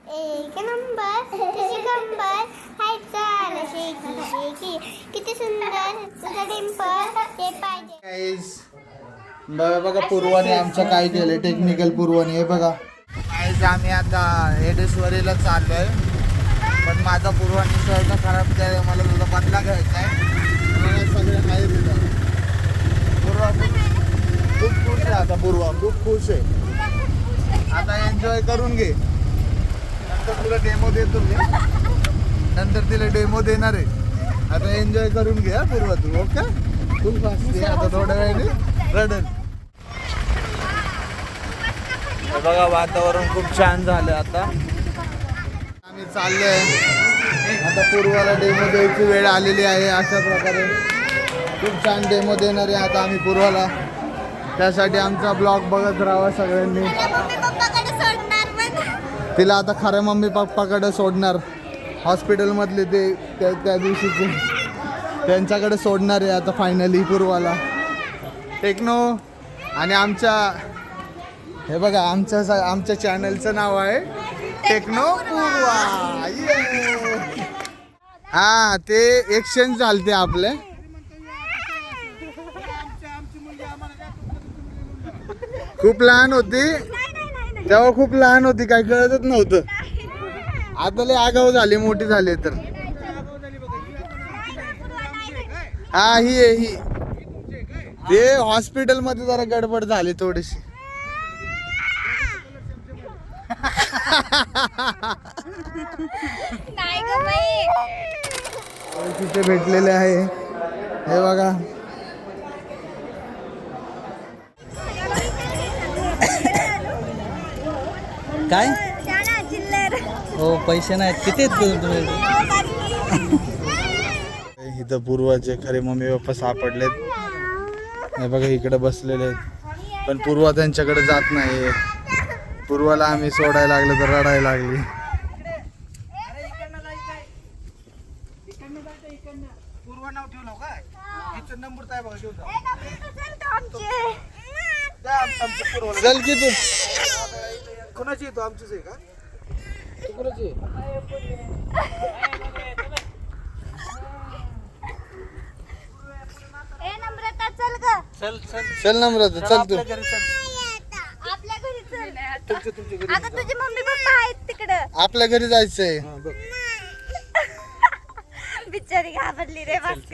एक नंबर तुझी कंबर हाय चाल शेकी शेकी किती सुंदर तुझा डिंपल ते पाहिजे गाईस बघा पूर्वाने आमचं काय केलं टेक्निकल पूर्वाने हे बघा गाईस आम्ही आता हेडेश्वरीला चाललोय पण माझा पूर्वाने शर्ट खराब केलाय मला तुझा बदला घ्यायचा आहे सगळे आहे तिथं पूर्वा खूप खुश आहे आता पूर्वा खूप खुश आहे आता एन्जॉय करून घे नंतर तुला डेमो देतो मी नंतर तिला डेमो देणार आहे आता एन्जॉय करून घे हा पूर्वा तू ओके खूप फास्ट आता थोड्या वेळाने रडल बघा वातावरण खूप छान झालं आता आम्ही चाललोय आता पूर्वाला डेमो द्यायची वेळ आलेली आहे अशा प्रकारे खूप छान डेमो देणार आहे आता आम्ही पूर्वाला त्यासाठी आमचा ब्लॉग बघत राहावा सगळ्यांनी तिला आता खऱ्या मम्मी पप्पाकडे सोडणार हॉस्पिटलमधले ते त्या दिवशीचे त्यांच्याकडे सोडणार आहे आता फायनली पूर्वाला टेक्नो आणि आमच्या हे बघा आमच्या चॅनलचं नाव आहे टेक्नो पूर्वा हा ते एक्सचेंज चालते आपले खूप लहान होती तेव्हा खूप लहान होती काय कळतच नव्हतं आता लय आगाऊ झाली मोठी झाली तर हा ही आहे ही ते हॉस्पिटल मध्ये जरा गडबड झाली थोडीशी तिथे भेटलेले आहे हे बघा काय हो पैसे नाहीत किती आहेत तुम्ही इथं पूर्वाचे खरे मम्मी पप्पा सापडलेत हे बघा इकडे बसलेले आहेत पण पूर्वा त्यांच्याकडे जात नाही पूर्वाला आम्ही सोडायला लागलो तर रडायला लागली चल की तू कोणाची येतो आमचीच आहे का तू कोणाची चल नम्रता चल तू आपल्या घरी चल अगं तुझे मम्मी पप्पा आहेत तिकडं आपल्या घरी जायचंय बिचारी घाबरली रे बस